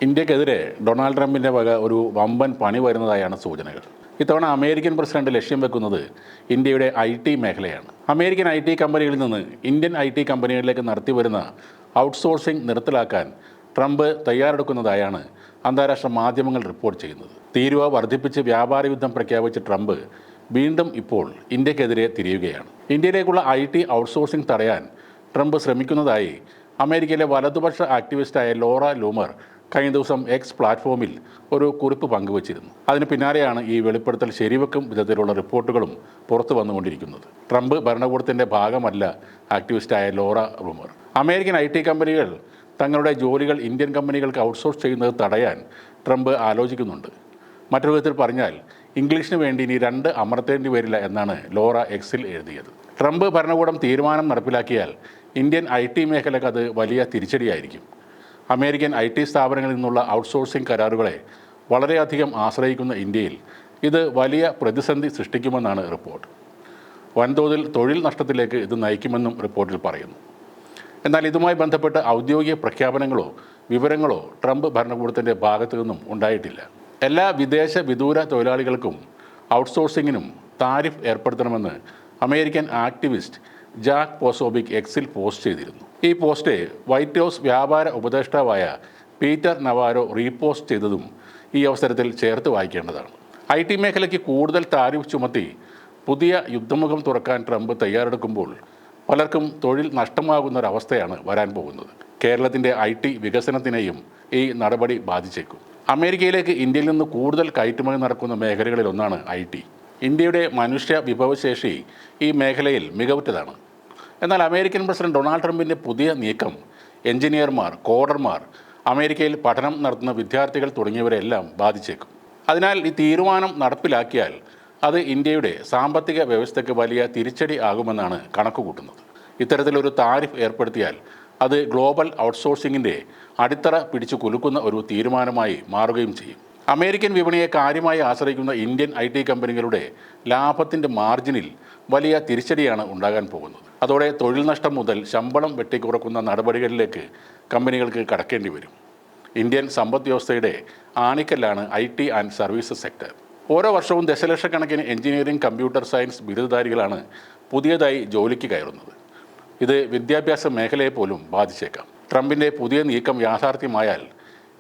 ഇന്ത്യക്കെതിരെ ഡൊണാൾഡ് ട്രംപിൻ്റെ വക ഒരു വമ്പൻ പണി വരുന്നതായാണ് സൂചനകൾ. ഇത്തവണ അമേരിക്കൻ പ്രസിഡന്റ് ലക്ഷ്യം വെക്കുന്നത് ഇന്ത്യയുടെ IT മേഖലയാണ്. അമേരിക്കൻ IT കമ്പനികളിൽ നിന്ന് ഇന്ത്യൻ IT കമ്പനികളിലേക്ക് നടത്തിവരുന്ന ഔട്ട്സോഴ്സിംഗ് നിർത്തലാക്കാൻ ട്രംപ് തയ്യാറെടുക്കുന്നതായാണ് അന്താരാഷ്ട്ര മാധ്യമങ്ങൾ റിപ്പോർട്ട് ചെയ്യുന്നത്. തീരുവ വർദ്ധിപ്പിച്ച് വ്യാപാര യുദ്ധം പ്രഖ്യാപിച്ച ട്രംപ് വീണ്ടും ഇപ്പോൾ ഇന്ത്യക്കെതിരെ തിരിയുകയാണ്. ഇന്ത്യയിലേക്കുള്ള IT ഔട്ട്സോഴ്സിംഗ് തടയാൻ ട്രംപ് ശ്രമിക്കുന്നതായി അമേരിക്കയിലെ വലതുപക്ഷ ആക്ടിവിസ്റ്റായ ലോറ ലൂമർ കഴിഞ്ഞ ദിവസം X പ്ലാറ്റ്ഫോമിൽ ഒരു കുറിപ്പ് പങ്കുവച്ചിരുന്നു. അതിന് പിന്നാലെയാണ് ഈ വെളിപ്പെടുത്തൽ ശരിവെക്കും വിധത്തിലുള്ള റിപ്പോർട്ടുകളും പുറത്തു വന്നുകൊണ്ടിരിക്കുന്നത്. ട്രംപ് ഭരണകൂടത്തിൻ്റെ ഭാഗമല്ല ആക്ടിവിസ്റ്റായ ലോറ ലൂമർ. അമേരിക്കൻ IT കമ്പനികൾ തങ്ങളുടെ ജോലികൾ ഇന്ത്യൻ കമ്പനികൾക്ക് ഔട്ട്സോഴ്സ് ചെയ്യുന്നത് തടയാൻ ട്രംപ് ആലോചിക്കുന്നുണ്ട്. മറ്റൊരു വിധത്തിൽ പറഞ്ഞാൽ ഇംഗ്ലീഷിന് വേണ്ടി ഇനി 2 അമർത്തേണ്ടി വരില്ല എന്നാണ് ലോറ Xൽ എഴുതിയത്. ട്രംപ് ഭരണകൂടം തീരുമാനം നടപ്പിലാക്കിയാൽ ഇന്ത്യൻ IT മേഖലയ്ക്ക് അത് വലിയ തിരിച്ചടിയായിരിക്കും. അമേരിക്കൻ IT സ്ഥാപനങ്ങളിൽ നിന്നുള്ള ഔട്ട്സോഴ്സിംഗ് കരാറുകളെ വളരെയധികം ആശ്രയിക്കുന്ന ഇന്ത്യയിൽ ഇത് വലിയ പ്രതിസന്ധി സൃഷ്ടിക്കുമെന്നാണ് റിപ്പോർട്ട്. വൻതോതിൽ തൊഴിൽ നഷ്ടത്തിലേക്ക് ഇത് നയിക്കുമെന്നും റിപ്പോർട്ടിൽ പറയുന്നു. എന്നാൽ ഇതുമായി ബന്ധപ്പെട്ട് ഔദ്യോഗിക പ്രഖ്യാപനങ്ങളോ വിവരങ്ങളോ ട്രംപ് ഭരണകൂടത്തിൻ്റെ ഭാഗത്തു നിന്നും ഉണ്ടായിട്ടില്ല. എല്ലാ വിദേശ വിദൂര തൊഴിലാളികൾക്കും ഔട്ട്സോഴ്സിങ്ങിനും താരിഫ് ഏർപ്പെടുത്തണമെന്ന് അമേരിക്കൻ ആക്ടിവിസ്റ്റ് ജാക്ക് പോസോബിക് Xൽ പോസ്റ്റ് ചെയ്തിരുന്നു. ഈ പോസ്റ്റ് വൈറ്റ് ഹൗസ് വ്യാപാര ഉപദേഷ്ടാവായ പീറ്റർ നവാരോ റീപോസ്റ്റ് ചെയ്തതും ഈ അവസരത്തിൽ ചേർത്ത് വായിക്കേണ്ടതാണ്. IT മേഖലയ്ക്ക് കൂടുതൽ താരിഫ് ചുമത്തി പുതിയ യുദ്ധമുഖം തുറക്കാൻ ട്രംപ് തയ്യാറെടുക്കുമ്പോൾ പലർക്കും തൊഴിൽ നഷ്ടമാകുന്നൊരവസ്ഥയാണ് വരാൻ പോകുന്നത്. കേരളത്തിൻ്റെ IT വികസനത്തിനെയും ഈ നടപടി ബാധിച്ചേക്കും. അമേരിക്കയിലേക്ക് ഇന്ത്യയിൽ നിന്ന് കൂടുതൽ കയറ്റുമതി നടക്കുന്ന മേഖലകളിലൊന്നാണ് IT. ഇന്ത്യയുടെ മനുഷ്യ വിഭവശേഷി ഈ മേഖലയിൽ മികവുറ്റതാണ്. എന്നാൽ അമേരിക്കൻ പ്രസിഡന്റ് ഡൊണാൾഡ് ട്രംപിൻ്റെ പുതിയ നീക്കം എഞ്ചിനീയർമാർ, കോഡർമാർ, അമേരിക്കയിൽ പഠനം നടത്തുന്ന വിദ്യാർത്ഥികൾ തുടങ്ങിയവരെല്ലാം ബാധിച്ചേക്കും. അതിനാൽ ഈ തീരുമാനം നടപ്പിലാക്കിയാൽ അത് ഇന്ത്യയുടെ സാമ്പത്തിക വ്യവസ്ഥയ്ക്ക് വലിയ തിരിച്ചടി ആകുമെന്നാണ് കണക്കുകൂട്ടുന്നത്. ഇത്തരത്തിലൊരു താരിഫ് ഏർപ്പെടുത്തിയാൽ അത് ഗ്ലോബൽ ഔട്ട്സോഴ്സിങ്ങിൻ്റെ അടിത്തറ പിടിച്ചു കുലുക്കുന്ന ഒരു തീരുമാനമായി മാറുകയും ചെയ്യും. അമേരിക്കൻ വിപണിയെ കാര്യമായി ആശ്രയിക്കുന്ന ഇന്ത്യൻ IT കമ്പനികളുടെ ലാഭത്തിൻ്റെ മാർജിനിൽ വലിയ തിരിച്ചടിയാണ് ഉണ്ടാകാൻ പോകുന്നത്. അതോടെ തൊഴിൽ നഷ്ടം മുതൽ ശമ്പളം വെട്ടിക്കുറക്കുന്ന നടപടികളിലേക്ക് കമ്പനികൾക്ക് കടക്കേണ്ടി വരും. ഇന്ത്യൻ സമ്പദ് വ്യവസ്ഥയുടെ ആണിക്കല്ലാണ് IT ആൻഡ് സർവീസസ് സെക്ടർ. ഓരോ വർഷവും ദശലക്ഷക്കണക്കിന് എഞ്ചിനീയറിംഗ്, കമ്പ്യൂട്ടർ സയൻസ് ബിരുദധാരികളാണ് പുതിയതായി ജോലിക്ക് കയറുന്നത്. ഇത് വിദ്യാഭ്യാസ മേഖലയെ പോലും ബാധിച്ചേക്കാം. ട്രംപിൻ്റെ പുതിയ നീക്കം യാഥാർത്ഥ്യമായാൽ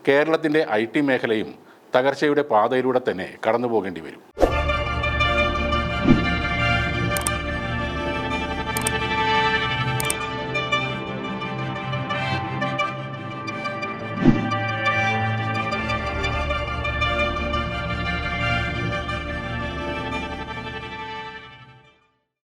കേരളത്തിൻ്റെ IT മേഖലയും തകർച്ചയുടെ പാതയിലൂടെ തന്നെ കടന്നു പോകേണ്ടി വരും.